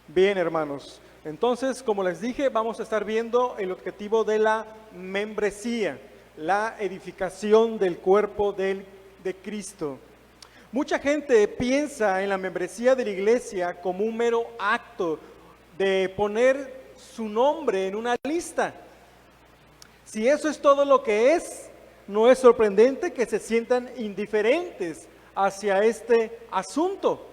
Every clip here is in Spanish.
Bien, hermanos. Entonces, como les dije, vamos a estar viendo el objetivo de la membresía, la edificación del cuerpo de Cristo. Mucha gente piensa en la membresía de la iglesia como un mero acto de poner su nombre en una lista. Si eso es todo lo que es, no es sorprendente que se sientan indiferentes hacia este asunto.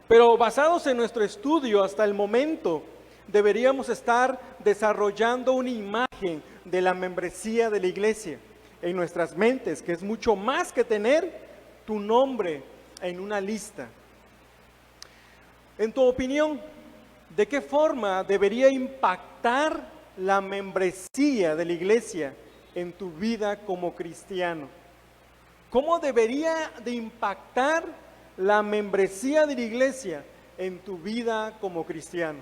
Pero basados en nuestro estudio hasta el momento, deberíamos estar desarrollando una imagen de la membresía de la iglesia en nuestras mentes, que es mucho más que tener tu nombre en una lista. En tu opinión, ¿de qué forma debería impactar la membresía de la iglesia en tu vida como cristiano? ¿Cómo debería de impactar la membresía de la iglesia en tu vida como cristiano?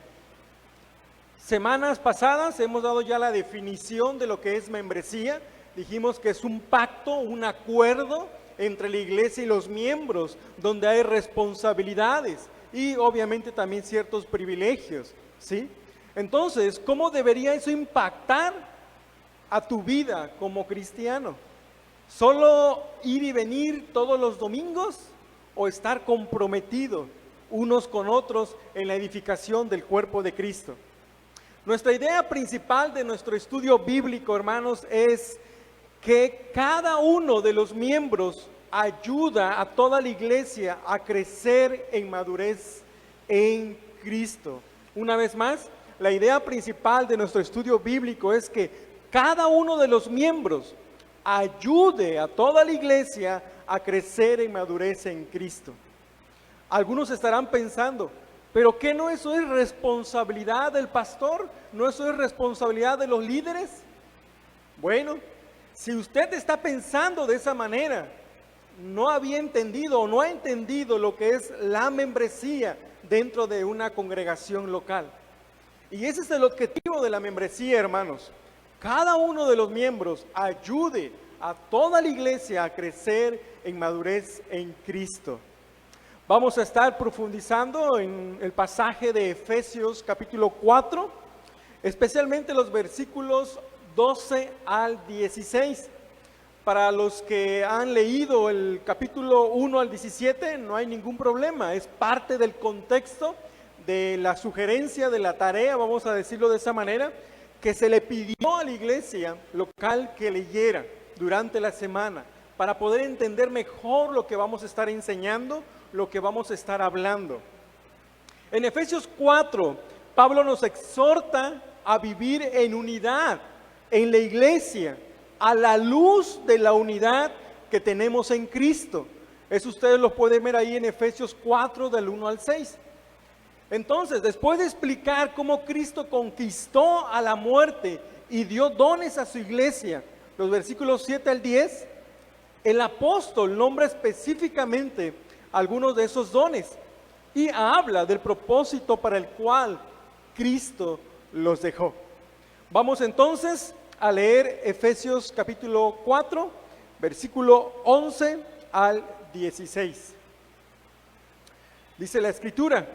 Semanas pasadas hemos dado ya la definición de lo que es membresía. Dijimos que es un pacto, un acuerdo entre la iglesia y los miembros, donde hay responsabilidades y obviamente también ciertos privilegios, ¿sí? Entonces, ¿cómo debería eso impactar a tu vida como cristiano? ¿Solo ir y venir todos los domingos o estar comprometido unos con otros en la edificación del cuerpo de Cristo? Nuestra idea principal de nuestro estudio bíblico, hermanos, es que cada uno de los miembros ayuda a toda la iglesia a crecer en madurez en Cristo. Una vez más, la idea principal de nuestro estudio bíblico es que cada uno de los miembros ayude a toda la iglesia a crecer en madurez en Cristo. Algunos estarán pensando, ¿pero qué no eso es responsabilidad del pastor? ¿No eso es responsabilidad de los líderes? Bueno, si usted está pensando de esa manera, no había entendido o no ha entendido lo que es la membresía dentro de una congregación local. Y ese es el objetivo de la membresía, hermanos. Cada uno de los miembros ayude a toda la iglesia a crecer en madurez en Cristo. Vamos a estar profundizando en el pasaje de Efesios capítulo 4, especialmente los versículos 12 al 16. Para los que han leído el capítulo 1 al 17, no hay ningún problema, es parte del contexto de la sugerencia de la tarea, vamos a decirlo de esa manera, que se le pidió a la iglesia local que leyera durante la semana para poder entender mejor lo que vamos a estar enseñando, lo que vamos a estar hablando. En Efesios 4, Pablo nos exhorta a vivir en unidad en la iglesia, a la luz de la unidad que tenemos en Cristo. Eso ustedes lo pueden ver ahí en Efesios 4 del 1 al 6. Entonces, después de explicar cómo Cristo conquistó a la muerte y dio dones a su iglesia, los versículos 7 al 10, el apóstol nombra específicamente algunos de esos dones y habla del propósito para el cual Cristo los dejó. Vamos entonces a leer Efesios capítulo 4, versículo 11 al 16. Dice la Escritura: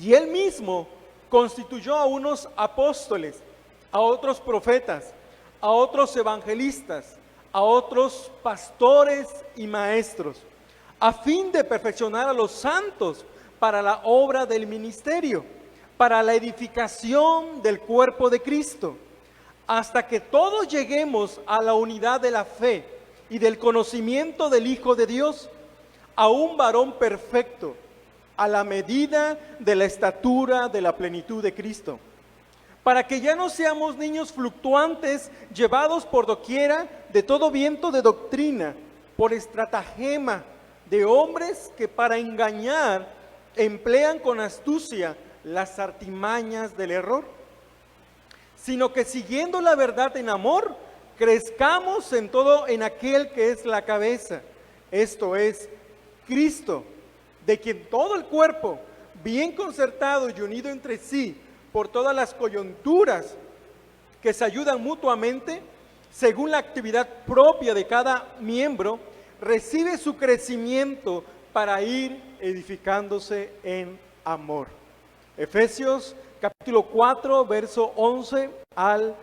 y él mismo constituyó a unos apóstoles, a otros profetas, a otros evangelistas, a otros pastores y maestros, a fin de perfeccionar a los santos para la obra del ministerio, para la edificación del cuerpo de Cristo, hasta que todos lleguemos a la unidad de la fe y del conocimiento del Hijo de Dios, a un varón perfecto, a la medida de la estatura de la plenitud de Cristo, para que ya no seamos niños fluctuantes, llevados por doquiera de todo viento de doctrina, por estratagema de hombres que para engañar emplean con astucia las artimañas del error, sino que siguiendo la verdad en amor, crezcamos en todo en aquel que es la cabeza, esto es Cristo, de quien todo el cuerpo, bien concertado y unido entre sí por todas las coyunturas que se ayudan mutuamente, según la actividad propia de cada miembro, recibe su crecimiento para ir edificándose en amor. Efesios capítulo 4, verso 11 al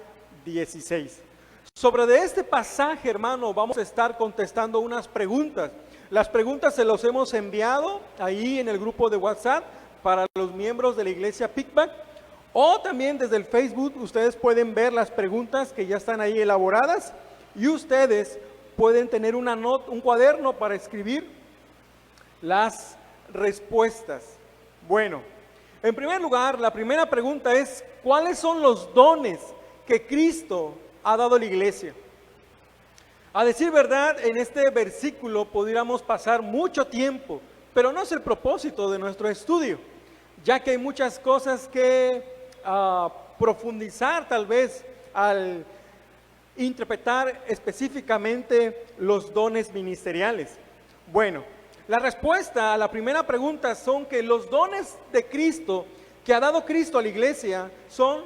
16. Sobre de este pasaje, hermano, vamos a estar contestando unas preguntas. Las preguntas se los hemos enviado ahí en el grupo de WhatsApp para los miembros de la iglesia Pickback, o también desde el Facebook ustedes pueden ver las preguntas que ya están ahí elaboradas y ustedes pueden tener un cuaderno para escribir las respuestas. Bueno, en primer lugar, la primera pregunta es: ¿cuáles son los dones que Cristo ha dado a la iglesia? A decir verdad, en este versículo podríamos pasar mucho tiempo, pero no es el propósito de nuestro estudio, ya que hay muchas cosas que profundizar tal vez al interpretar específicamente los dones ministeriales. Bueno, la respuesta a la primera pregunta son que los dones de Cristo que ha dado Cristo a la iglesia son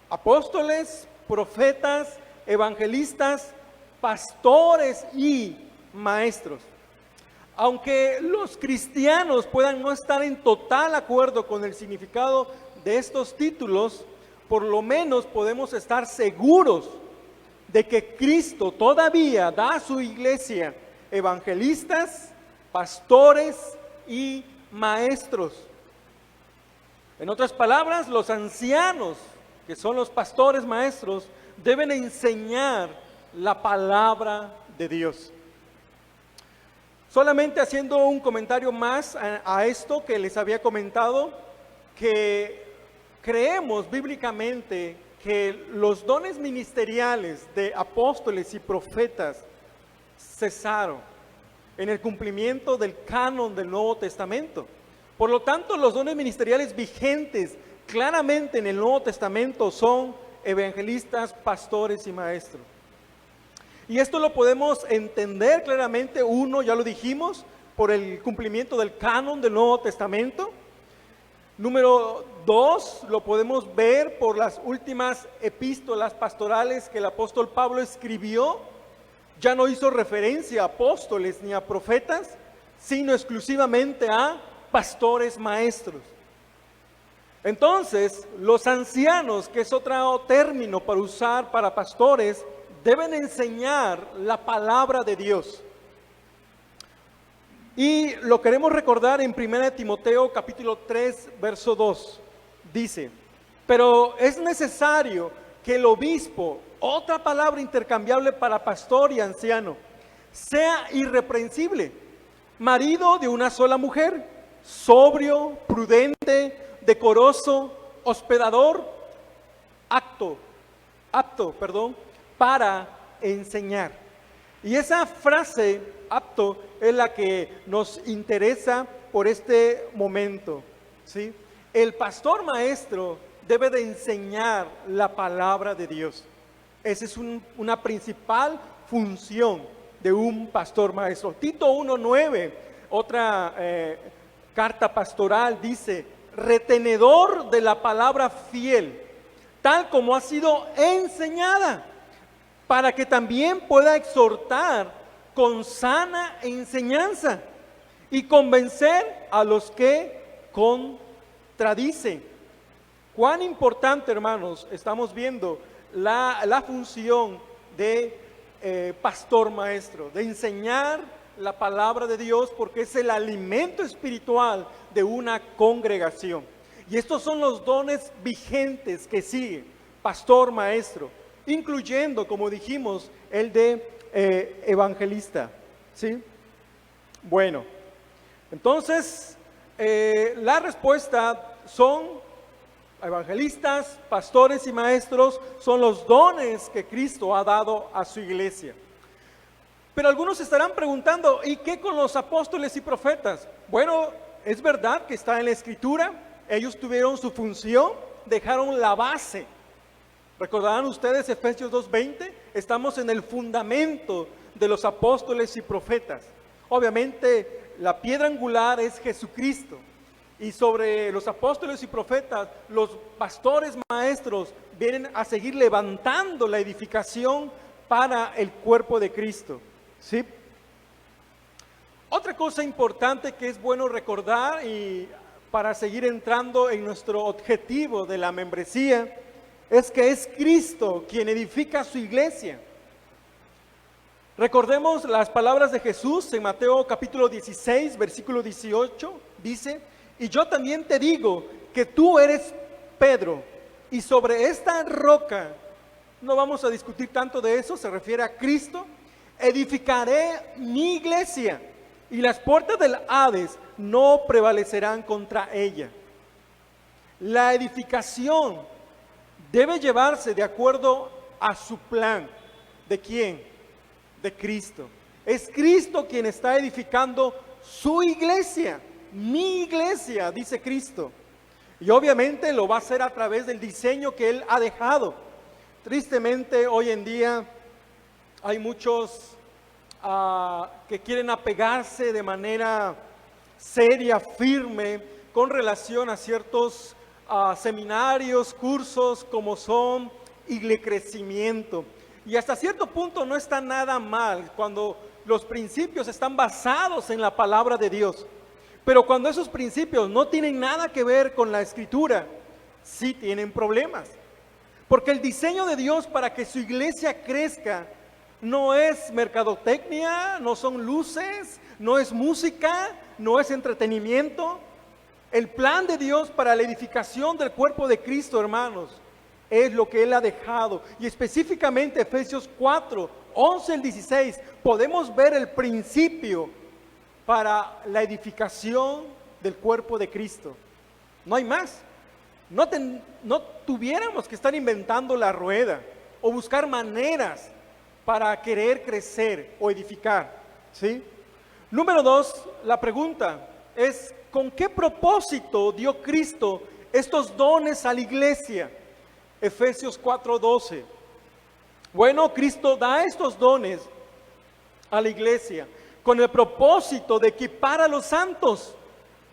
apóstoles, profetas, evangelistas, pastores y maestros. Aunque los cristianos puedan no estar en total acuerdo con el significado de estos títulos, por lo menos podemos estar seguros de que Cristo todavía da a su iglesia evangelistas, pastores y maestros. En otras palabras, los ancianos, que son los pastores maestros, deben enseñar la palabra de Dios. Solamente haciendo un comentario más a esto que les había comentado, que creemos bíblicamente que los dones ministeriales de apóstoles y profetas cesaron en el cumplimiento del canon del Nuevo Testamento. Por lo tanto, los dones ministeriales vigentes claramente en el Nuevo Testamento son evangelistas, pastores y maestros. Y esto lo podemos entender claramente, uno, ya lo dijimos, por el cumplimiento del canon del Nuevo Testamento. Número dos, lo podemos ver por las últimas epístolas pastorales que el apóstol Pablo escribió. Ya no hizo referencia a apóstoles ni a profetas, sino exclusivamente a pastores maestros. Entonces, los ancianos, que es otro término para usar para pastores, deben enseñar la palabra de Dios. Y lo queremos recordar en 1 Timoteo capítulo 3, verso 2. Dice: pero es necesario que el obispo, otra palabra intercambiable para pastor y anciano, sea irreprensible, marido de una sola mujer, sobrio, prudente, decoroso, hospedador, apto, para enseñar. Y esa frase, apto, es la que nos interesa por este momento, ¿sí? El pastor maestro debe de enseñar la palabra de Dios. Esa es una principal función de un pastor maestro. Tito 1:9, otra carta pastoral, dice: retenedor de la palabra fiel, tal como ha sido enseñada, para que también pueda exhortar con sana enseñanza y convencer a los que contradicen. Cuán importante, hermanos, estamos viendo la función de pastor maestro, de enseñar la palabra de Dios, porque es el alimento espiritual de una congregación. Y estos son los dones vigentes que siguen: pastor maestro, incluyendo, como dijimos, el de evangelista, ¿sí? Bueno, entonces la respuesta son evangelistas, pastores y maestros. Son los dones que Cristo ha dado a su iglesia. Pero algunos estarán preguntando: ¿y qué con los apóstoles y profetas? Bueno, es verdad que está en la Escritura, ellos tuvieron su función, dejaron la base. ¿Recordarán ustedes Efesios 2:20? Estamos en el fundamento de los apóstoles y profetas. Obviamente la piedra angular es Jesucristo. Y sobre los apóstoles y profetas, los pastores maestros vienen a seguir levantando la edificación para el cuerpo de Cristo, ¿sí? Otra cosa importante que es bueno recordar y para seguir entrando en nuestro objetivo de la membresía, es que es Cristo quien edifica su iglesia. Recordemos las palabras de Jesús en Mateo capítulo 16, versículo 18, dice: y yo también te digo que tú eres Pedro, y sobre esta roca, no vamos a discutir tanto de eso, se refiere a Cristo, edificaré mi iglesia, y las puertas del Hades no prevalecerán contra ella. La edificación debe llevarse de acuerdo a su plan. ¿De quién? De Cristo. Es Cristo quien está edificando su iglesia, mi iglesia, dice Cristo. Y obviamente lo va a hacer a través del diseño que Él ha dejado. Tristemente hoy en día hay muchos que quieren apegarse de manera seria, firme, con relación a ciertos seminarios, cursos como son Iglecrecimiento. Y hasta cierto punto no está nada mal cuando los principios están basados en la palabra de Dios. Pero cuando esos principios no tienen nada que ver con la Escritura, sí tienen problemas. Porque el diseño de Dios para que su iglesia crezca no es mercadotecnia, no son luces, no es música, no es entretenimiento. El plan de Dios para la edificación del cuerpo de Cristo, hermanos, es lo que Él ha dejado. Y específicamente Efesios 4, 11 al 16, podemos ver el principio para la edificación del cuerpo de Cristo. No hay más. No tuviéramos que estar inventando la rueda o buscar maneras para querer crecer o edificar, ¿sí? Número 2, la pregunta es: ¿con qué propósito dio Cristo estos dones a la iglesia? Efesios 4:12. Bueno, Cristo da estos dones a la iglesia con el propósito de equipar a los santos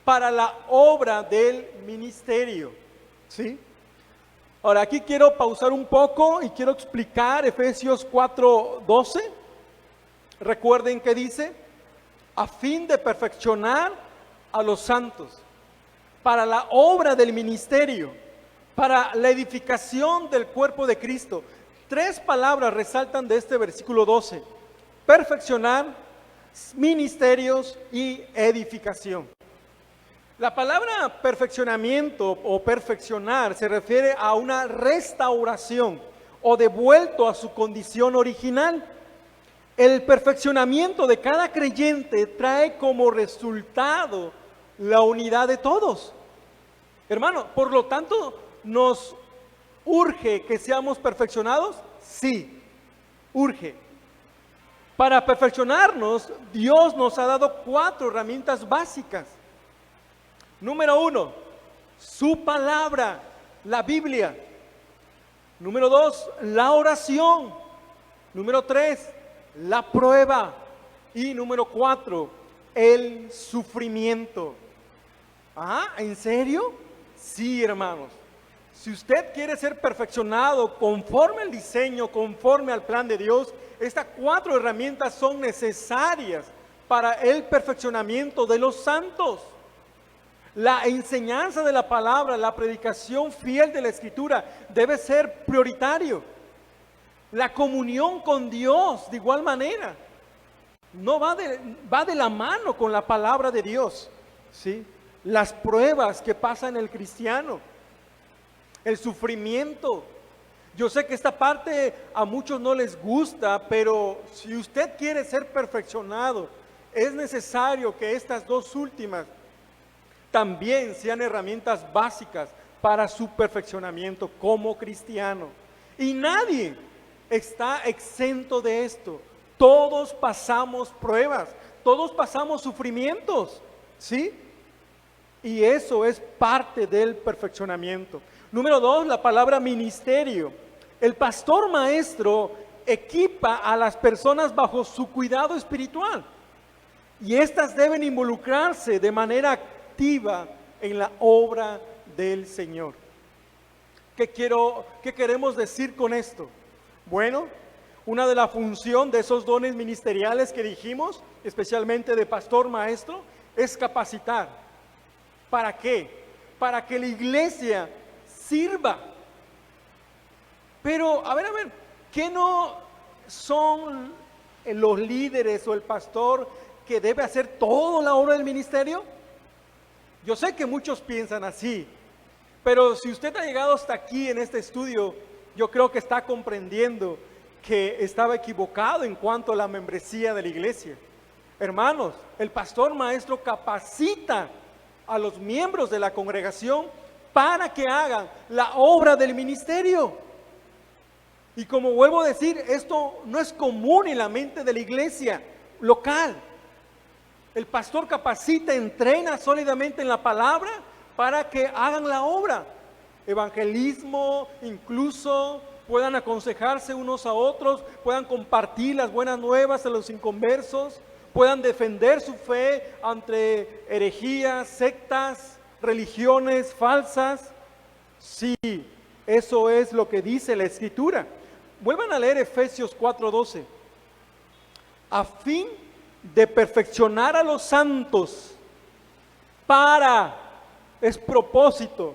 para la obra del ministerio, ¿sí? Ahora aquí quiero pausar un poco y quiero explicar Efesios 4:12. Recuerden que dice: a fin de perfeccionar a los santos para la obra del ministerio, para la edificación del cuerpo de Cristo. 3 palabras resaltan de este versículo 12: perfeccionar, ministerios y edificación. La palabra perfeccionamiento o perfeccionar se refiere a una restauración o devuelto a su condición original. El perfeccionamiento de cada creyente trae como resultado la unidad de todos. Hermano, por lo tanto, ¿nos urge que seamos perfeccionados? Sí, urge. Para perfeccionarnos, Dios nos ha dado 4 herramientas básicas. Número 1, su palabra, la Biblia. Número 2, la oración. Número 3, la prueba. Y número 4, el sufrimiento. ¿En serio? Sí, hermanos. Si usted quiere ser perfeccionado conforme al diseño, conforme al plan de Dios, estas 4 herramientas son necesarias para el perfeccionamiento de los santos. La enseñanza de la palabra, la predicación fiel de la Escritura debe ser prioritario. La comunión con Dios de igual manera. No va de la mano con la palabra de Dios, ¿sí? Las pruebas que pasan en el cristiano, el sufrimiento. Yo sé que esta parte a muchos no les gusta, pero si usted quiere ser perfeccionado, es necesario que estas 2 últimas también sean herramientas básicas para su perfeccionamiento como cristiano. Y nadie está exento de esto. Todos pasamos pruebas, todos pasamos sufrimientos, ¿sí? Y eso es parte del perfeccionamiento. Número 2, la palabra ministerio. El pastor maestro equipa a las personas bajo su cuidado espiritual. Y estas deben involucrarse de manera activa en la obra del Señor. ¿Qué queremos decir con esto? Bueno, una de las funciones de esos dones ministeriales que dijimos, especialmente de pastor maestro, es capacitar. ¿Para qué? Para que la iglesia sirva. Pero, a ver, ¿qué no son los líderes o el pastor que debe hacer toda la obra del ministerio? Yo sé que muchos piensan así, pero si usted ha llegado hasta aquí en este estudio, yo creo que está comprendiendo que estaba equivocado en cuanto a la membresía de la iglesia. Hermanos, el pastor maestro capacita a los miembros de la congregación para que hagan la obra del ministerio. Y como vuelvo a decir, esto no es común en la mente de la iglesia local. El pastor capacita, entrena sólidamente en la palabra para que hagan la obra. Evangelismo, incluso puedan aconsejarse unos a otros, puedan compartir las buenas nuevas a los inconversos, puedan defender su fe ante herejías, sectas, religiones falsas. Sí, eso es lo que dice la Escritura. Vuelvan a leer Efesios 4:12. A fin de perfeccionar a los santos es propósito,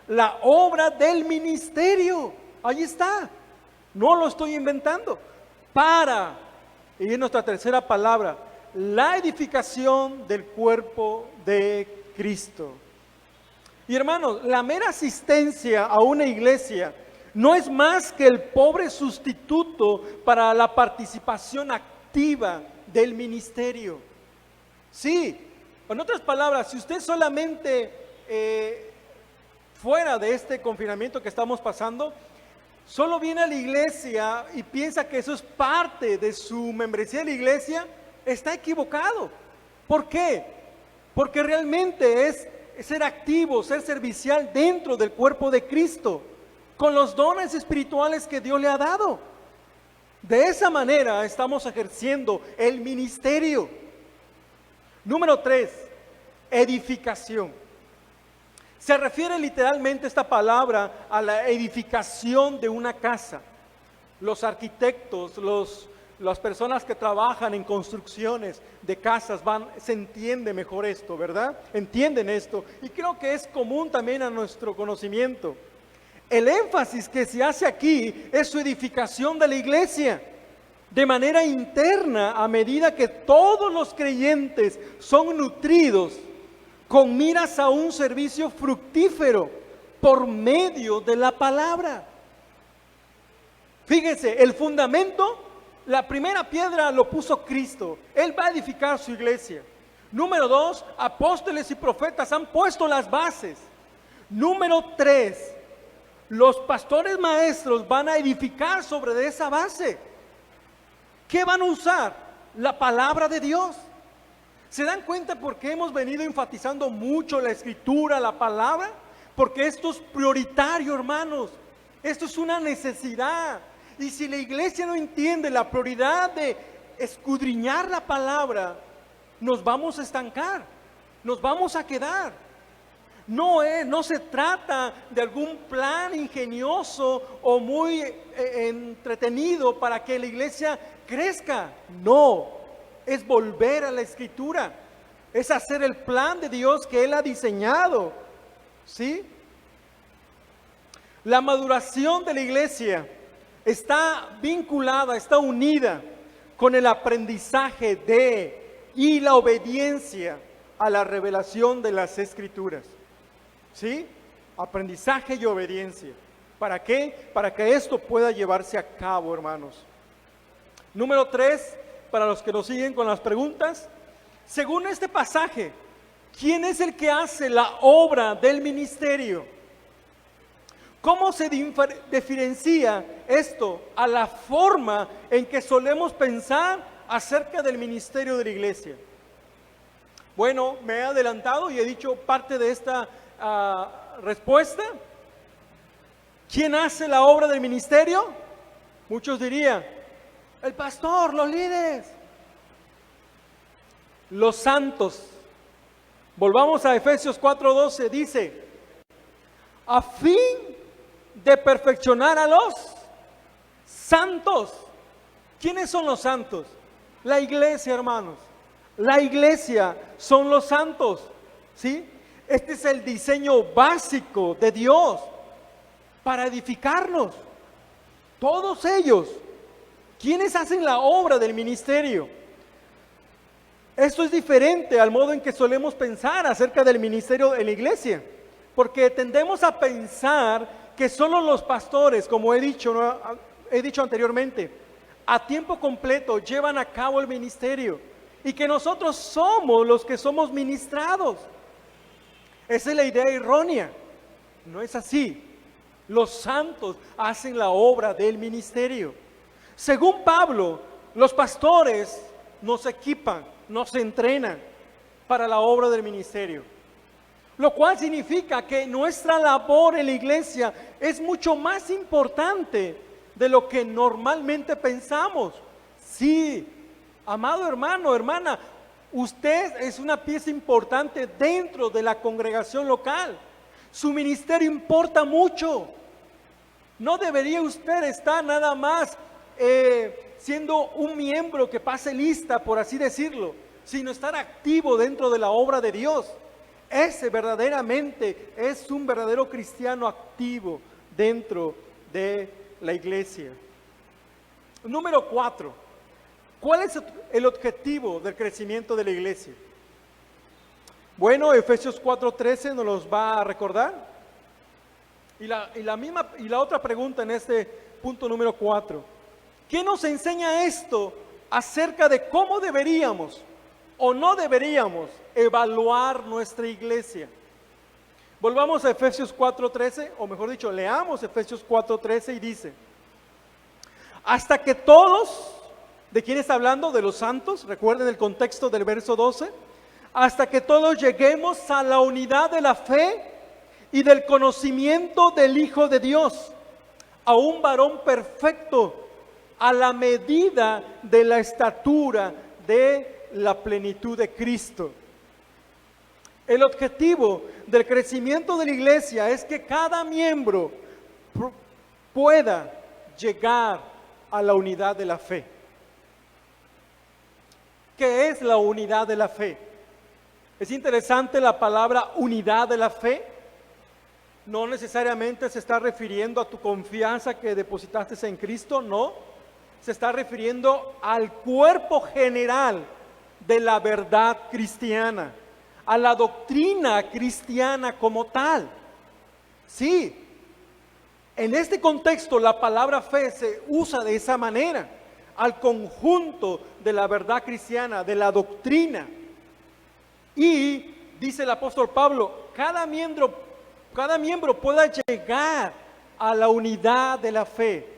la obra del ministerio. Ahí está, no lo estoy inventando. Y es nuestra tercera palabra, la edificación del cuerpo de Cristo. Y hermanos, la mera asistencia a una iglesia no es más que el pobre sustituto para la participación activa del ministerio. Sí, en otras palabras, si usted solamente fuera de este confinamiento que estamos pasando, solo viene a la iglesia y piensa que eso es parte de su membresía de la iglesia, está equivocado. ¿Por qué? Porque realmente es ser activo, ser servicial dentro del cuerpo de Cristo, con los dones espirituales que Dios le ha dado. De esa manera estamos ejerciendo el ministerio. Número 3, edificación. Se refiere literalmente esta palabra a la edificación de una casa. Los arquitectos, las personas que trabajan en construcciones de casas se entiende mejor esto, ¿verdad? Entienden esto y creo que es común también a nuestro conocimiento. El énfasis que se hace aquí es su edificación de la iglesia de manera interna a medida que todos los creyentes son nutridos con miras a un servicio fructífero por medio de la palabra. Fíjense, el fundamento, la primera piedra lo puso Cristo. Él va a edificar su iglesia. Número 2, apóstoles y profetas han puesto las bases. Número 3, los pastores maestros van a edificar sobre esa base. ¿Qué van a usar? La palabra de Dios. ¿Se dan cuenta por qué hemos venido enfatizando mucho la escritura, la palabra? Porque esto es prioritario, hermanos. Esto es una necesidad. Y si la iglesia no entiende la prioridad de escudriñar la palabra, nos vamos a estancar, nos vamos a quedar. No se trata de algún plan ingenioso o muy entretenido para que la iglesia crezca. No, es volver a la escritura, es hacer el plan de Dios que Él ha diseñado, ¿sí? La maduración de la iglesia está vinculada, está unida con el aprendizaje y la obediencia a la revelación de las Escrituras. ¿Sí? Aprendizaje y obediencia. ¿Para qué? Para que esto pueda llevarse a cabo, hermanos. Número 3, para los que nos siguen con las preguntas. Según este pasaje, ¿quién es el que hace la obra del ministerio? ¿Cómo se diferencia esto a la forma en que solemos pensar acerca del ministerio de la iglesia? Bueno, me he adelantado y he dicho parte de esta respuesta. ¿Quién hace la obra del ministerio? Muchos dirían, el pastor, los líderes, los santos. Volvamos a Efesios 4:12, dice, a fin de perfeccionar a los santos. ¿Quiénes son los santos? La iglesia, hermanos. La iglesia son los santos, ¿sí? Este es el diseño básico de Dios para edificarnos. Todos ellos, quienes hacen la obra del ministerio. Esto es diferente al modo en que solemos pensar acerca del ministerio en la iglesia, porque tendemos a pensar que solo los pastores, como he dicho anteriormente, a tiempo completo llevan a cabo el ministerio y que nosotros somos los que somos ministrados. Esa es la idea errónea. No es así. Los santos hacen la obra del ministerio. Según Pablo, los pastores nos equipan, nos entrenan para la obra del ministerio. Lo cual significa que nuestra labor en la iglesia es mucho más importante de lo que normalmente pensamos. Sí, amado hermano, hermana, usted es una pieza importante dentro de la congregación local. Su ministerio importa mucho. No debería usted estar nada más siendo un miembro que pase lista, por así decirlo, sino estar activo dentro de la obra de Dios. Ese verdaderamente es un verdadero cristiano activo dentro de la iglesia. Número 4. ¿Cuál es el objetivo del crecimiento de la iglesia? Bueno, Efesios 4:13 nos los va a recordar. Y la otra pregunta en este punto número 4. ¿Qué nos enseña esto acerca de cómo deberíamos o no deberíamos evaluar nuestra iglesia? Volvamos a Efesios 4:13, o mejor dicho, leamos Efesios 4:13 y dice: hasta que todos, ¿de quién está hablando? De los santos, recuerden el contexto del verso 12, hasta que todos lleguemos a la unidad de la fe y del conocimiento del Hijo de Dios, a un varón perfecto, a la medida de la estatura de la plenitud de Cristo. El objetivo del crecimiento de la iglesia es que cada miembro pueda llegar a la unidad de la fe. ¿Qué es la unidad de la fe? Es interesante la palabra unidad de la fe. No necesariamente se está refiriendo a tu confianza que depositaste en Cristo, no. Se está refiriendo al cuerpo general de la verdad cristiana, a la doctrina cristiana como tal. Sí, en este contexto la palabra fe se usa de esa manera, al conjunto de la verdad cristiana, de la doctrina. Y dice el apóstol Pablo, cada miembro pueda llegar a la unidad de la fe.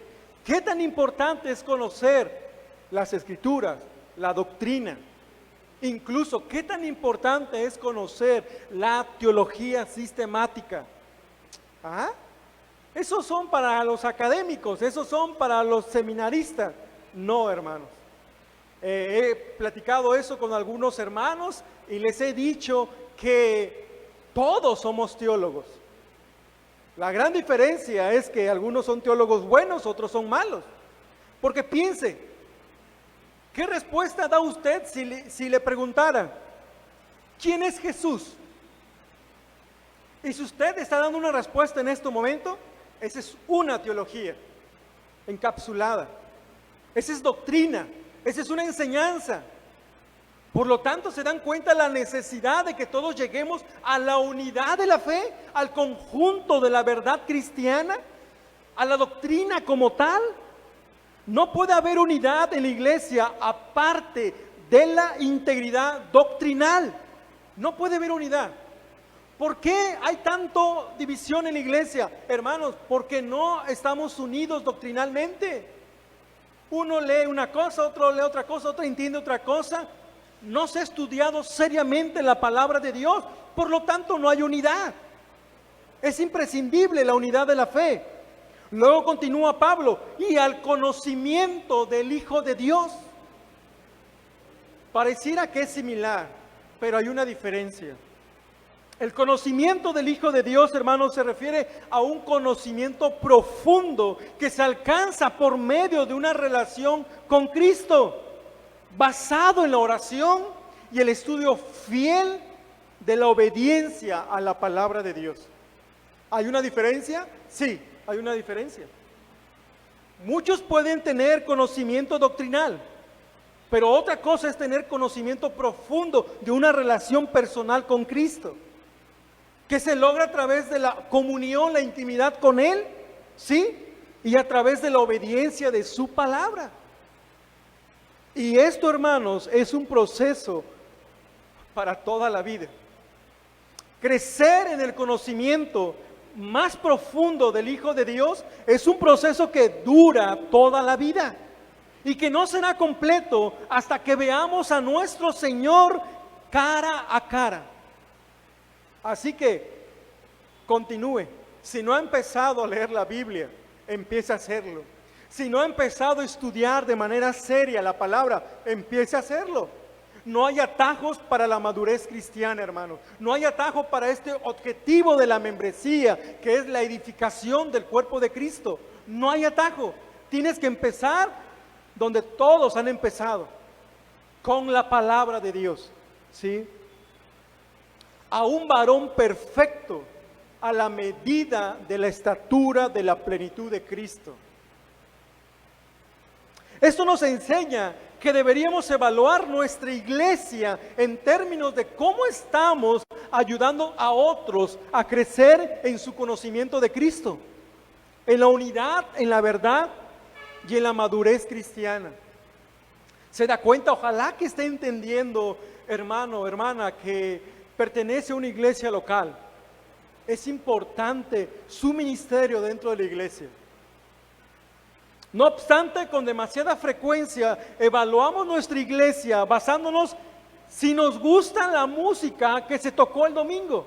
¿Qué tan importante es conocer las escrituras, la doctrina? Incluso, ¿qué tan importante es conocer la teología sistemática? ¿Ah? Esos son para los académicos, esos son para los seminaristas. No, hermanos. He platicado eso con algunos hermanos y les he dicho que todos somos teólogos. La gran diferencia es que algunos son teólogos buenos, otros son malos. Porque piense, ¿qué respuesta da usted si le preguntara, ¿quién es Jesús? Y si usted está dando una respuesta en este momento, esa es una teología encapsulada. Esa es doctrina, esa es una enseñanza. Por lo tanto, se dan cuenta la necesidad de que todos lleguemos a la unidad de la fe, al conjunto de la verdad cristiana, a la doctrina como tal. No puede haber unidad en la iglesia aparte de la integridad doctrinal. No puede haber unidad. ¿Por qué hay tanto división en la iglesia? Hermanos, porque no estamos unidos doctrinalmente. Uno lee una cosa, otro lee otra cosa, otro entiende otra cosa. No se ha estudiado seriamente la palabra de Dios, por lo tanto no hay unidad. Es imprescindible la unidad de la fe. Luego continúa Pablo, y al conocimiento del Hijo de Dios. Pareciera que es similar, pero hay una diferencia. El conocimiento del Hijo de Dios, hermanos, se refiere a un conocimiento profundo que se alcanza por medio de una relación con Cristo, basado en la oración y el estudio fiel de la obediencia a la palabra de Dios. ¿Hay una diferencia? Sí, hay una diferencia. Muchos pueden tener conocimiento doctrinal, pero otra cosa es tener conocimiento profundo de una relación personal con Cristo, que se logra a través de la comunión, la intimidad con Él, ¿sí? Y a través de la obediencia de su palabra. Y esto, hermanos, es un proceso para toda la vida. Crecer en el conocimiento más profundo del Hijo de Dios es un proceso que dura toda la vida y que no será completo hasta que veamos a nuestro Señor cara a cara. Así que continúe. Si no ha empezado a leer la Biblia, empiece a hacerlo. Si no ha empezado a estudiar de manera seria la palabra, empiece a hacerlo. No hay atajos para la madurez cristiana, hermano. No hay atajo para este objetivo de la membresía, que es la edificación del cuerpo de Cristo. No hay atajo. Tienes que empezar donde todos han empezado, con la palabra de Dios, ¿sí? A un varón perfecto, a la medida de la estatura de la plenitud de Cristo. Esto nos enseña que deberíamos evaluar nuestra iglesia en términos de cómo estamos ayudando a otros a crecer en su conocimiento de Cristo, en la unidad, en la verdad y en la madurez cristiana. ¿Se da cuenta? Ojalá que esté entendiendo, hermano, hermana, que pertenece a una iglesia local. Es importante su ministerio dentro de la iglesia. No obstante, con demasiada frecuencia evaluamos nuestra iglesia basándonos si nos gusta la música que se tocó el domingo.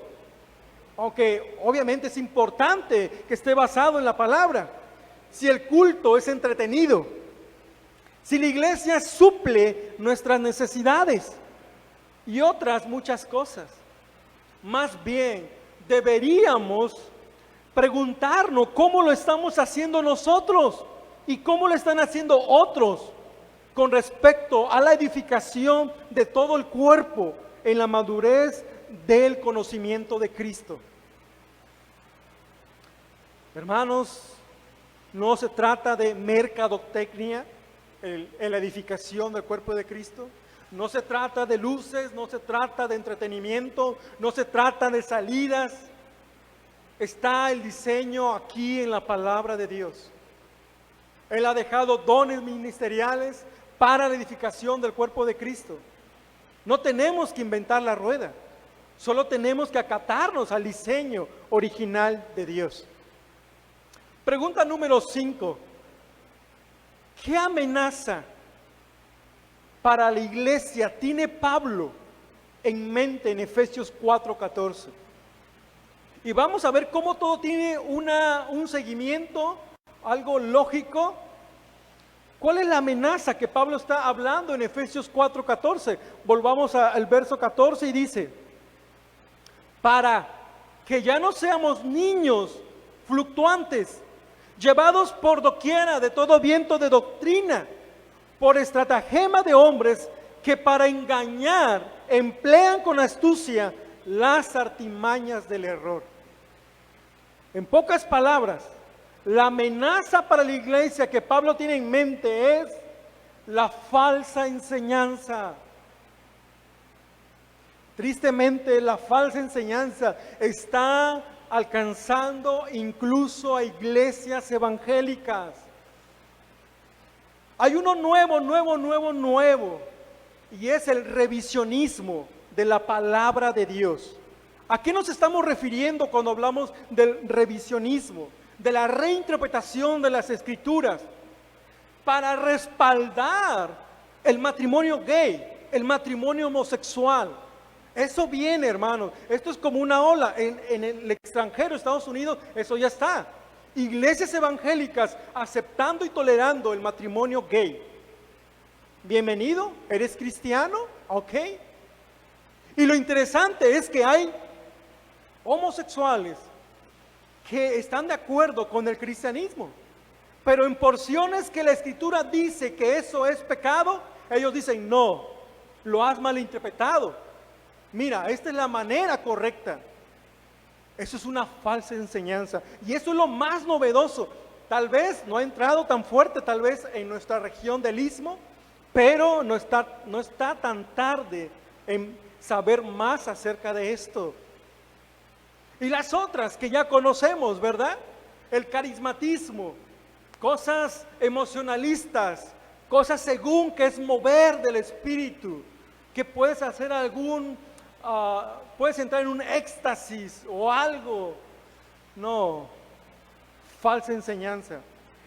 Aunque obviamente es importante que esté basado en la palabra. Si el culto es entretenido. Si la iglesia suple nuestras necesidades y otras muchas cosas. Más bien, deberíamos preguntarnos cómo lo estamos haciendo nosotros. ¿Y cómo lo están haciendo otros con respecto a la edificación de todo el cuerpo en la madurez del conocimiento de Cristo? Hermanos, no se trata de mercadotecnia en la edificación del cuerpo de Cristo. No se trata de luces, no se trata de entretenimiento, no se trata de salidas. Está el diseño aquí en la palabra de Dios. Él ha dejado dones ministeriales para la edificación del cuerpo de Cristo. No tenemos que inventar la rueda, solo tenemos que acatarnos al diseño original de Dios. Pregunta número 5. ¿Qué amenaza para la iglesia tiene Pablo en mente en Efesios 4:14? Y vamos a ver cómo todo tiene un seguimiento, algo lógico. ¿Cuál es la amenaza que Pablo está hablando en Efesios 4:14? Volvamos al verso 14 y dice: para que ya no seamos niños fluctuantes, llevados por doquiera de todo viento de doctrina, por estratagema de hombres que para engañar emplean con astucia las artimañas del error. En pocas palabras, la amenaza para la iglesia que Pablo tiene en mente es la falsa enseñanza. Tristemente, la falsa enseñanza está alcanzando incluso a iglesias evangélicas. Hay uno nuevo, y es el revisionismo de la palabra de Dios. ¿A qué nos estamos refiriendo cuando hablamos del revisionismo? De la reinterpretación de las escrituras para respaldar el matrimonio gay, el matrimonio homosexual. Eso viene, hermanos. Esto es como una ola. En el extranjero, Estados Unidos, eso ya está. Iglesias evangélicas aceptando y tolerando el matrimonio gay. Bienvenido, ¿eres cristiano? Ok. Y lo interesante es que hay homosexuales que están de acuerdo con el cristianismo, pero en porciones que la escritura dice que eso es pecado, ellos dicen no, lo has malinterpretado. Mira, esta es la manera correcta. Eso es una falsa enseñanza. Y eso es lo más novedoso. Tal vez no ha entrado tan fuerte, tal vez en nuestra región del Istmo, pero no está tan tarde en saber más acerca de esto. Y las otras que ya conocemos, ¿verdad? El carismatismo, cosas emocionalistas, cosas según que es mover del espíritu, que puedes hacer puedes entrar en un éxtasis o algo. No, falsa enseñanza.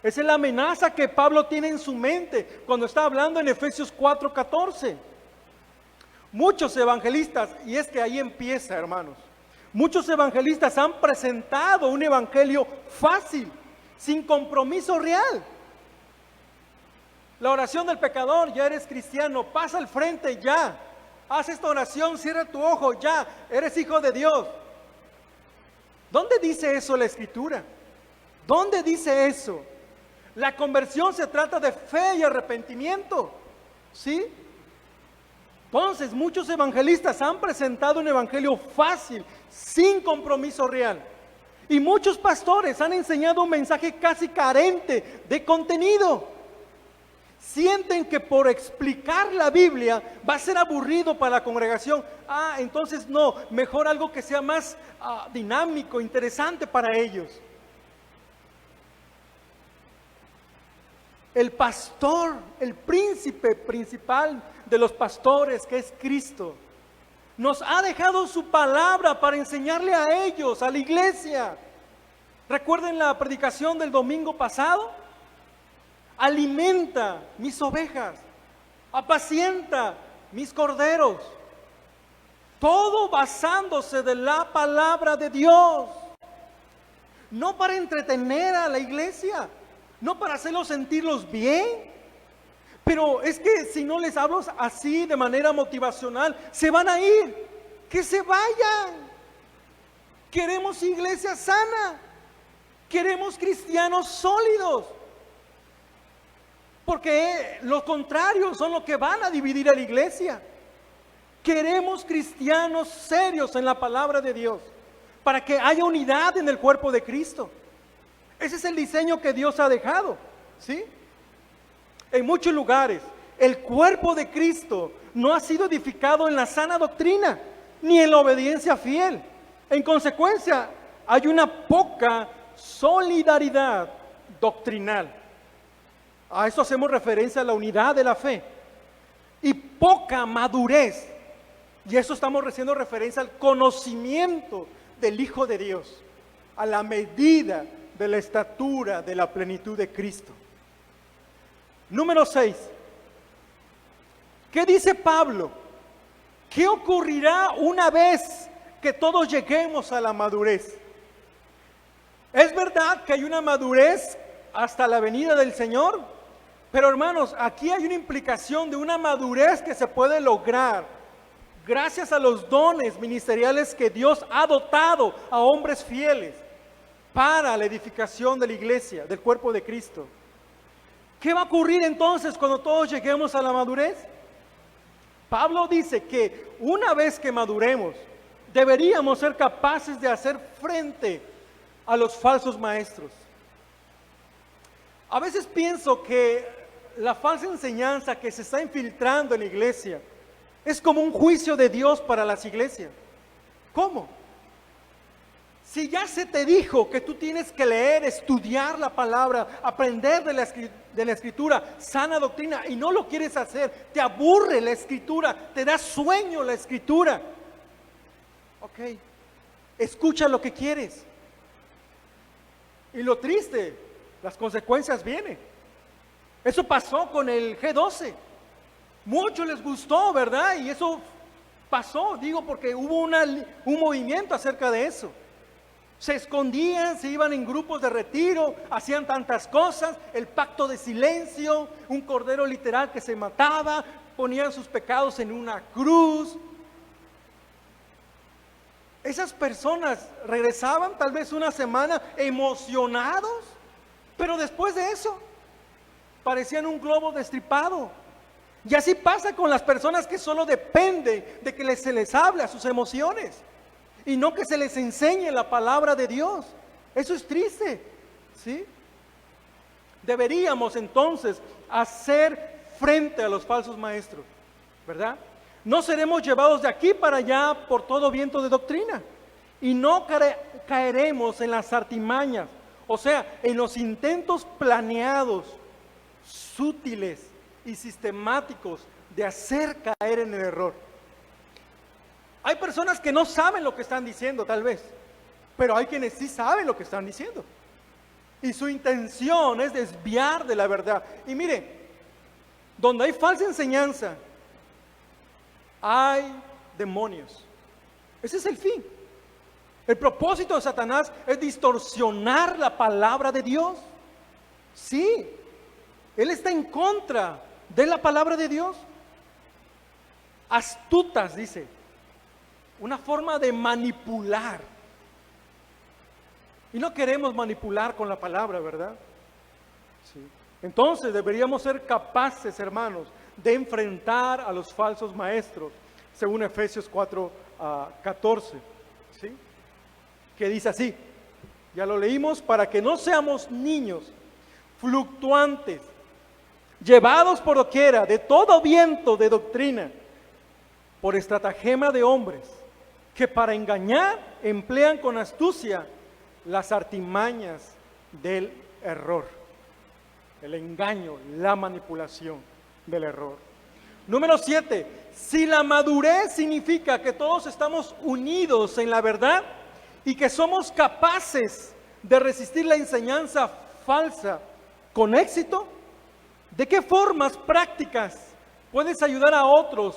Esa es la amenaza que Pablo tiene en su mente cuando está hablando en Efesios 4:14. Muchos evangelistas, y es que ahí empieza, hermanos, muchos evangelistas han presentado un evangelio fácil, sin compromiso real. La oración del pecador, ya eres cristiano, pasa al frente ya. Haz esta oración, cierra tu ojo, ya, eres hijo de Dios. ¿Dónde dice eso la Escritura? ¿Dónde dice eso? La conversión se trata de fe y arrepentimiento, ¿sí? Entonces, muchos evangelistas han presentado un evangelio fácil, sin compromiso real. Y muchos pastores han enseñado un mensaje casi carente de contenido. Sienten que por explicar la Biblia va a ser aburrido para la congregación. Entonces no, mejor algo que sea más dinámico, interesante para ellos. El pastor, el príncipe principal de los pastores, que es Cristo, nos ha dejado su palabra para enseñarle a ellos, a la iglesia. ¿Recuerden la predicación del domingo pasado? Alimenta mis ovejas, apacienta mis corderos. Todo basándose de la palabra de Dios. No para entretener a la iglesia, no para hacerlos sentirlos bien. Pero es que si no les hablo así de manera motivacional, se van a ir. Que se vayan. Queremos iglesia sana. Queremos cristianos sólidos. Porque lo contrario son los que van a dividir a la iglesia. Queremos cristianos serios en la palabra de Dios, para que haya unidad en el cuerpo de Cristo. Ese es el diseño que Dios ha dejado, ¿sí? En muchos lugares, el cuerpo de Cristo no ha sido edificado en la sana doctrina, ni en la obediencia fiel. En consecuencia, hay una poca solidaridad doctrinal. A eso hacemos referencia a la unidad de la fe. Y poca madurez. Y eso estamos haciendo referencia al conocimiento del Hijo de Dios, a la medida de la estatura de la plenitud de Cristo. Número 6. ¿Qué dice Pablo? ¿Qué ocurrirá una vez que todos lleguemos a la madurez? Es verdad que hay una madurez hasta la venida del Señor. Pero hermanos, aquí hay una implicación de una madurez que se puede lograr gracias a los dones ministeriales que Dios ha dotado a hombres fieles para la edificación de la iglesia, del cuerpo de Cristo. ¿Qué va a ocurrir entonces cuando todos lleguemos a la madurez? Pablo dice que una vez que maduremos, deberíamos ser capaces de hacer frente a los falsos maestros. A veces pienso que la falsa enseñanza que se está infiltrando en la iglesia es como un juicio de Dios para las iglesias. ¿Cómo? Si ya se te dijo que tú tienes que leer, estudiar la palabra, aprender de la escritura, sana doctrina, y no lo quieres hacer, te aburre la escritura, te da sueño la escritura. Ok, escucha lo que quieres. Y lo triste, las consecuencias vienen. Eso pasó con el G12. Muchos les gustó, ¿verdad? Y eso pasó, digo, porque hubo un movimiento acerca de eso. Se escondían, se iban en grupos de retiro, hacían tantas cosas, el pacto de silencio, un cordero literal que se mataba, ponían sus pecados en una cruz. Esas personas regresaban tal vez una semana emocionados, pero después de eso parecían un globo destripado. Y así pasa con las personas que solo dependen de que se les hable a sus emociones y no que se les enseñe la palabra de Dios. Eso es triste, ¿sí? Deberíamos entonces hacer frente a los falsos maestros, ¿verdad? No seremos llevados de aquí para allá por todo viento de doctrina y no caeremos en las artimañas, o sea, en los intentos planeados, sutiles y sistemáticos de hacer caer en el error. Hay personas que no saben lo que están diciendo, tal vez, pero hay quienes sí saben lo que están diciendo. Y su intención es desviar de la verdad. Y mire, donde hay falsa enseñanza, hay demonios. Ese es el fin. El propósito de Satanás es distorsionar la palabra de Dios. Sí, él está en contra de la palabra de Dios. Astutas, dice, una forma de manipular. Y no queremos manipular con la palabra, ¿verdad? Sí. Entonces deberíamos ser capaces, hermanos, de enfrentar a los falsos maestros, según Efesios 4:14, ¿sí? Que dice así, ya lo leímos, para que no seamos niños fluctuantes, llevados por doquiera de todo viento de doctrina, por estratagema de hombres, que para engañar emplean con astucia las artimañas del error, el engaño, la manipulación del error. Número 7, si la madurez significa que todos estamos unidos en la verdad y que somos capaces de resistir la enseñanza falsa con éxito, ¿de qué formas prácticas puedes ayudar a otros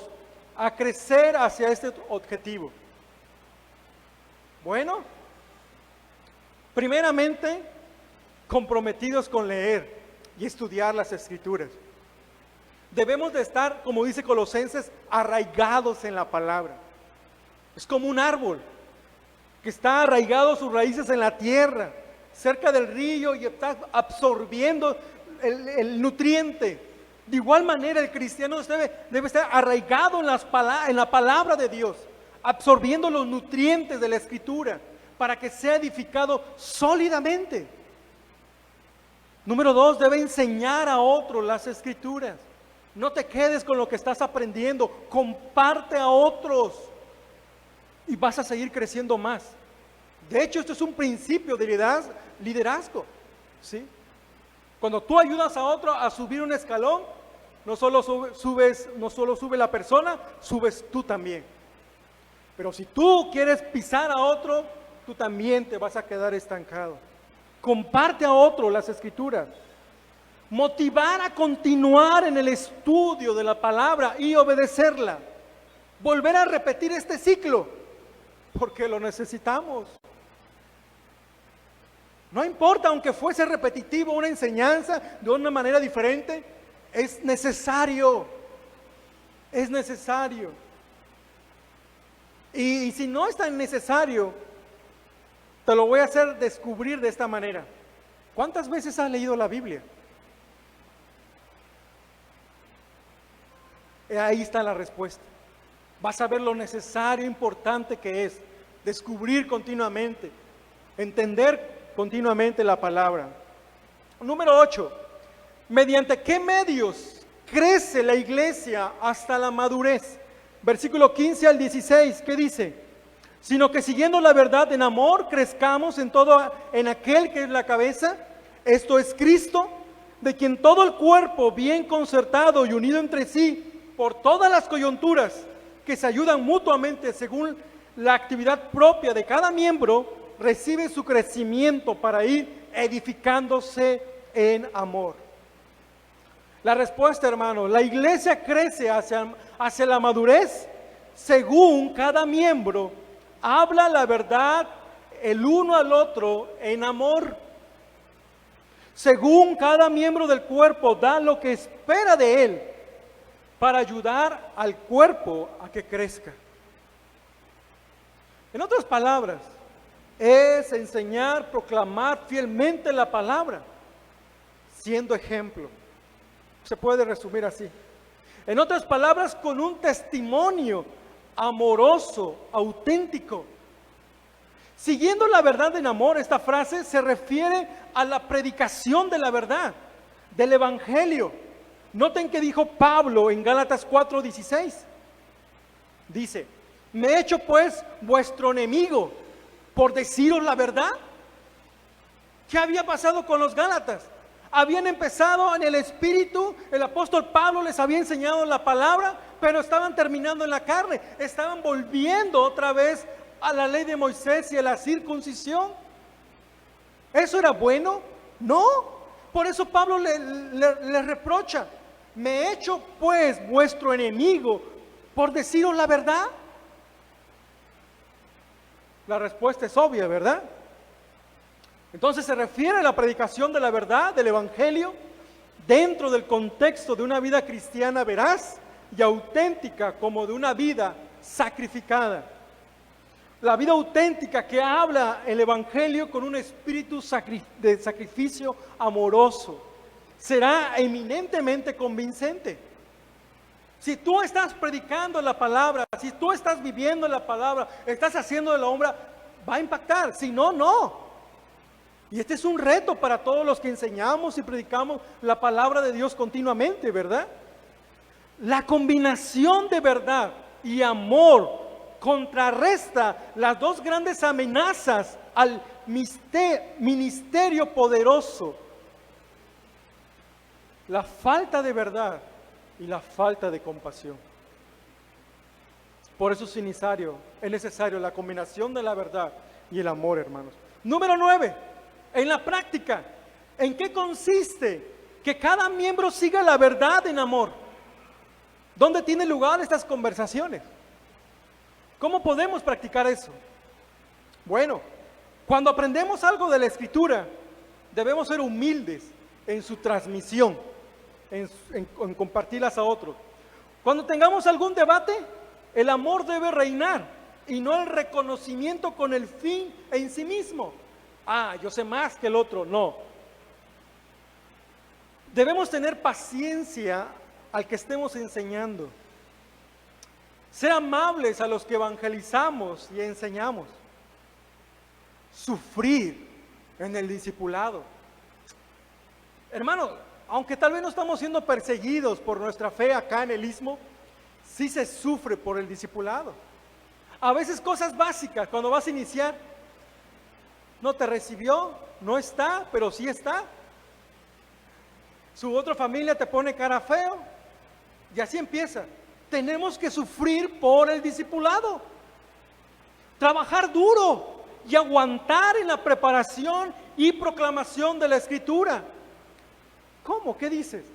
a crecer hacia este objetivo? Bueno, primeramente, comprometidos con leer y estudiar las Escrituras. Debemos de estar, como dice Colosenses, arraigados en la palabra. Es como un árbol que está arraigado sus raíces en la tierra, cerca del río, y está absorbiendo el nutriente. De igual manera, el cristiano debe estar arraigado en la palabra de Dios, absorbiendo los nutrientes de la Escritura, para que sea edificado sólidamente. Número 2, debe enseñar a otros las Escrituras. No te quedes con lo que estás aprendiendo, comparte a otros y vas a seguir creciendo más. De hecho, esto es un principio de liderazgo, ¿sí? Cuando tú ayudas a otro a subir un escalón, no solo sube la persona, subes tú también. Pero si tú quieres pisar a otro, tú también te vas a quedar estancado. Comparte a otro las Escrituras. Motivar a continuar en el estudio de la palabra y obedecerla. Volver a repetir este ciclo, porque lo necesitamos. No importa, aunque fuese repetitivo una enseñanza de una manera diferente, es necesario. Es necesario. Y si no es tan necesario, te lo voy a hacer descubrir de esta manera. ¿Cuántas veces has leído la Biblia? Ahí está la respuesta. Vas a ver lo necesario, importante que es descubrir continuamente, entender continuamente la palabra. Número 8, ¿mediante qué medios crece la iglesia hasta la madurez? Versículo 15 al 16, ¿qué dice? Sino que siguiendo la verdad en amor, crezcamos en todo, en aquel que es la cabeza, esto es Cristo, de quien todo el cuerpo, bien concertado y unido entre sí, por todas las coyunturas que se ayudan mutuamente según la actividad propia de cada miembro, recibe su crecimiento para ir edificándose en amor. La respuesta, hermano, la iglesia crece hacia la madurez según cada miembro habla la verdad el uno al otro en amor. Según cada miembro del cuerpo da lo que espera de él para ayudar al cuerpo a que crezca. En otras palabras, es enseñar, proclamar fielmente la palabra, siendo ejemplo. Se puede resumir así. En otras palabras, con un testimonio amoroso, auténtico. Siguiendo la verdad en amor, esta frase se refiere a la predicación de la verdad, del Evangelio. Noten que dijo Pablo en Gálatas 4:16. Dice, ¿me he hecho pues vuestro enemigo por deciros la verdad? ¿Qué había pasado con los Gálatas? Habían empezado en el Espíritu, el apóstol Pablo les había enseñado la palabra, pero estaban terminando en la carne, estaban volviendo otra vez a la ley de Moisés y a la circuncisión. ¿Eso era bueno? No. Por eso Pablo le reprocha, ¿me he hecho pues vuestro enemigo por deciros la verdad? La respuesta es obvia, ¿verdad? Entonces se refiere a la predicación de la verdad, del Evangelio, dentro del contexto de una vida cristiana veraz y auténtica, como de una vida sacrificada. La vida auténtica que habla el Evangelio con un espíritu de sacrificio amoroso será eminentemente convincente. Si tú estás predicando la palabra, si tú estás viviendo la palabra, estás haciendo de la obra, va a impactar. Si no, no. Y este es un reto para todos los que enseñamos y predicamos la palabra de Dios continuamente, ¿verdad? La combinación de verdad y amor contrarresta las dos grandes amenazas al ministerio poderoso: la falta de verdad y la falta de compasión. Por eso es necesario la combinación de la verdad y el amor, hermanos. Número 9, en la práctica, ¿en qué consiste que cada miembro siga la verdad en amor? ¿Dónde tienen lugar estas conversaciones? ¿Cómo podemos practicar eso? Bueno, cuando aprendemos algo de la Escritura, debemos ser humildes en su transmisión, en compartirlas a otros. Cuando tengamos algún debate, el amor debe reinar y no el reconocimiento con el fin en sí mismo. Yo sé más que el otro. No. Debemos tener paciencia al que estemos enseñando. Ser amables a los que evangelizamos y enseñamos. Sufrir en el discipulado. Hermano, aunque tal vez no estamos siendo perseguidos por nuestra fe acá en el Istmo, sí se sufre por el discipulado. A veces cosas básicas, cuando vas a iniciar, no te recibió, no está, pero sí está. Su otra familia te pone cara feo y así empieza. Tenemos que sufrir por el discipulado, trabajar duro y aguantar en la preparación y proclamación de la Escritura. ¿Cómo? ¿Qué dices?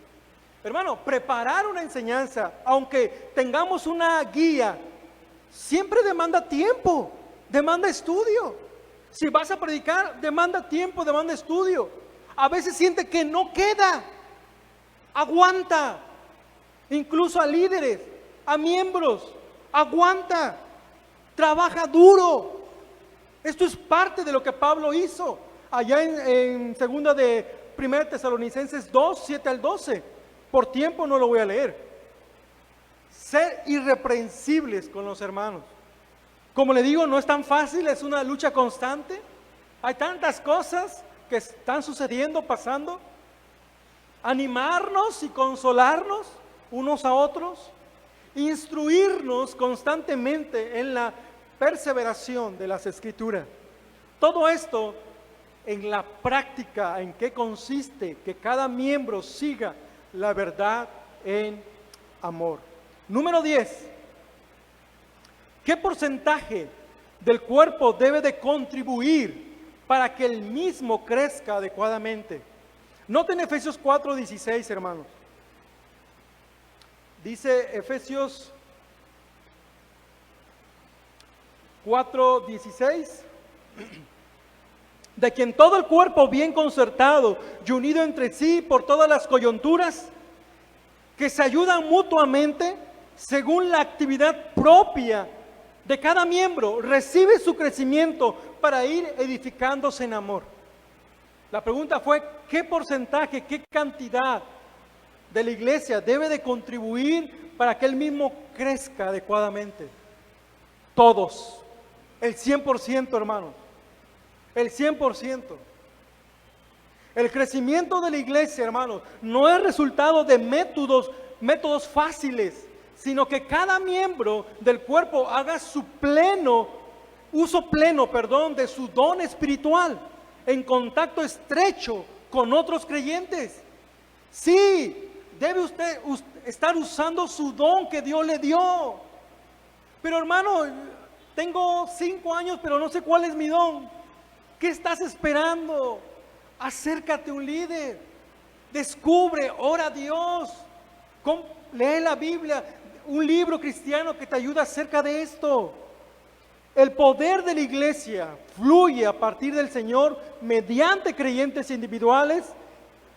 Hermano, preparar una enseñanza, aunque tengamos una guía, siempre demanda tiempo, demanda estudio. Si vas a predicar, demanda tiempo, demanda estudio. A veces siente que no queda. Aguanta. Incluso a líderes, a miembros, aguanta. Trabaja duro. Esto es parte de lo que Pablo hizo allá en segunda de 1 Tesalonicenses 2, 7 al 12. Por tiempo no lo voy a leer. Ser irreprensibles con los hermanos. Como le digo, no es tan fácil, es una lucha constante. Hay tantas cosas que están sucediendo, pasando. Animarnos y consolarnos unos a otros. Instruirnos constantemente en la perseveración de las Escrituras. Todo esto en la práctica, ¿en qué consiste? Que cada miembro siga la verdad en amor. Número 10. ¿Qué porcentaje del cuerpo debe de contribuir para que el mismo crezca adecuadamente? Noten Efesios 4:16, hermanos. Dice Efesios 4:16, de quien todo el cuerpo bien concertado y unido entre sí por todas las coyunturas, que se ayudan mutuamente según la actividad propia de cada miembro, recibe su crecimiento para ir edificándose en amor. La pregunta fue, ¿qué porcentaje, qué cantidad de la iglesia debe de contribuir para que él mismo crezca adecuadamente. Todos, el 100%, hermanos, el 100%. El crecimiento de la iglesia, hermanos, no es resultado de métodos fáciles, sino que cada miembro del cuerpo haga uso pleno de su don espiritual, en contacto estrecho con otros creyentes. Sí, debe usted estar usando su don que Dios le dio. Pero hermano, tengo 5 años, pero no sé cuál es mi don. ¿Qué estás esperando? Acércate a un líder, descubre, ora a Dios, lee la Biblia, un libro cristiano que te ayuda acerca de esto. El poder de la iglesia fluye a partir del Señor mediante creyentes individuales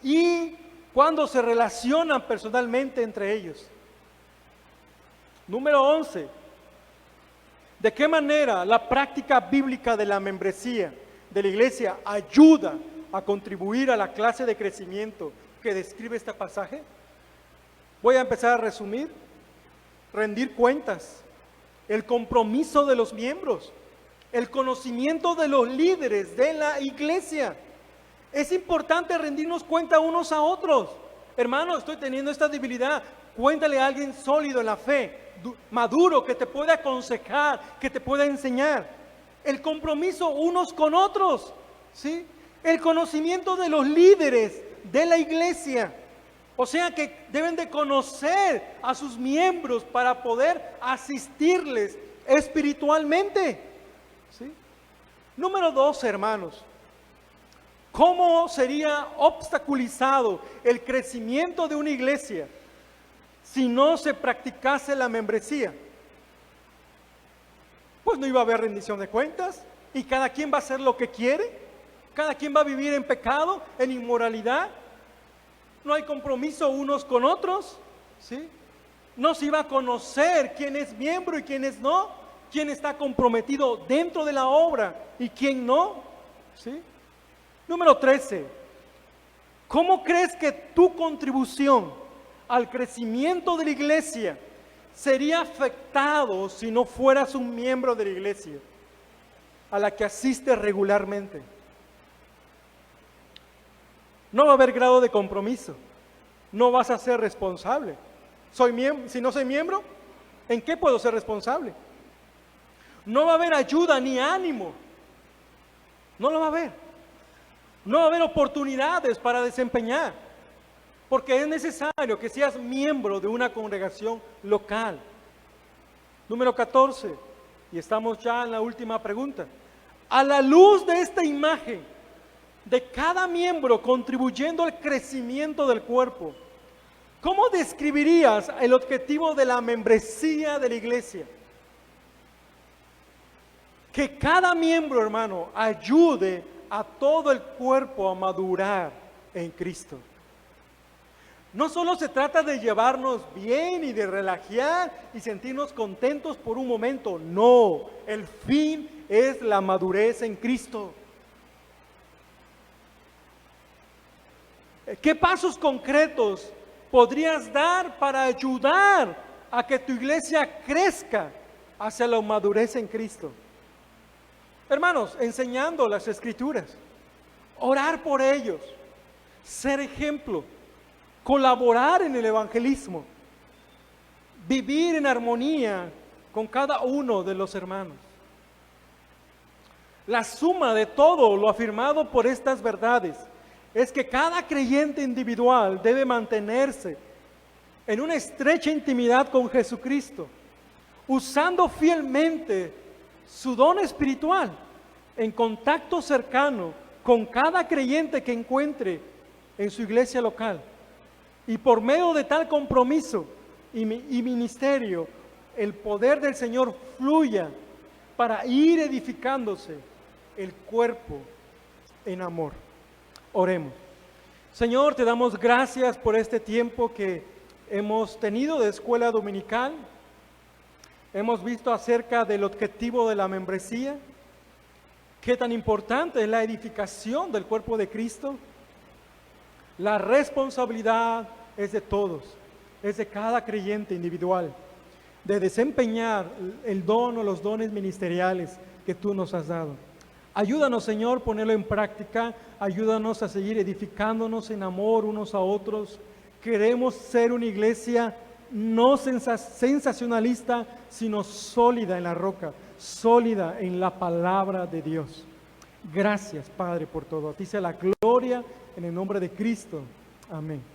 y cuando se relacionan personalmente entre ellos. Número 11. ¿De qué manera la práctica bíblica de la membresía de la iglesia ayuda a contribuir a la clase de crecimiento que describe este pasaje? Voy a empezar a resumir. Rendir cuentas, el compromiso de los miembros, el conocimiento de los líderes de la iglesia. Es importante rendirnos cuenta unos a otros. Hermano, estoy teniendo esta debilidad. Cuéntale a alguien sólido en la fe, maduro, que te pueda aconsejar, que te pueda enseñar. El compromiso unos con otros, ¿sí? El conocimiento de los líderes de la iglesia. O sea que deben de conocer a sus miembros para poder asistirles espiritualmente, ¿sí? Número 2, hermanos. ¿Cómo sería obstaculizado el crecimiento de una iglesia si no se practicase la membresía? Pues no iba a haber rendición de cuentas y cada quien va a hacer lo que quiere, cada quien va a vivir en pecado, en inmoralidad. No hay compromiso unos con otros, ¿sí? No se iba a conocer quién es miembro y quién es no, quién está comprometido dentro de la obra y quién no, ¿sí? Número 13. ¿Cómo crees que tu contribución al crecimiento de la iglesia sería afectado si no fueras un miembro de la iglesia a la que asistes regularmente? No va a haber grado de compromiso, no vas a ser responsable. Si no soy miembro, ¿en qué puedo ser responsable? No va a haber ayuda ni ánimo, no lo va a haber. No va a haber oportunidades para desempeñar, porque es necesario que seas miembro de una congregación local. Número 14, y estamos ya en la última pregunta. A la luz de esta imagen, de cada miembro contribuyendo al crecimiento del cuerpo, ¿cómo describirías el objetivo de la membresía de la iglesia? Que cada miembro, hermano, ayude a todo el cuerpo a madurar en Cristo. No solo se trata de llevarnos bien y de relajar y sentirnos contentos por un momento, no, el fin es la madurez en Cristo. ¿Qué pasos concretos podrías dar para ayudar a que tu iglesia crezca hacia la madurez en Cristo? Hermanos, enseñando las Escrituras, orar por ellos, ser ejemplo, colaborar en el evangelismo, vivir en armonía con cada uno de los hermanos. La suma de todo lo afirmado por estas verdades es que cada creyente individual debe mantenerse en una estrecha intimidad con Jesucristo, usando fielmente su don espiritual, en contacto cercano con cada creyente que encuentre en su iglesia local. Y por medio de tal compromiso y ministerio, el poder del Señor fluya para ir edificándose el cuerpo en amor. Oremos. Señor, te damos gracias por este tiempo que hemos tenido de escuela dominical. Hemos visto acerca del objetivo de la membresía, qué tan importante es la edificación del cuerpo de Cristo, la responsabilidad, es de todos, es de cada creyente individual, de desempeñar el don o los dones ministeriales que tú nos has dado. Ayúdanos, Señor, ponerlo en práctica, ayúdanos a seguir edificándonos en amor unos a otros. Queremos ser una iglesia no sensacionalista, sino sólida en la roca, sólida en la palabra de Dios. Gracias, Padre, por todo. A ti sea la gloria en el nombre de Cristo. Amén.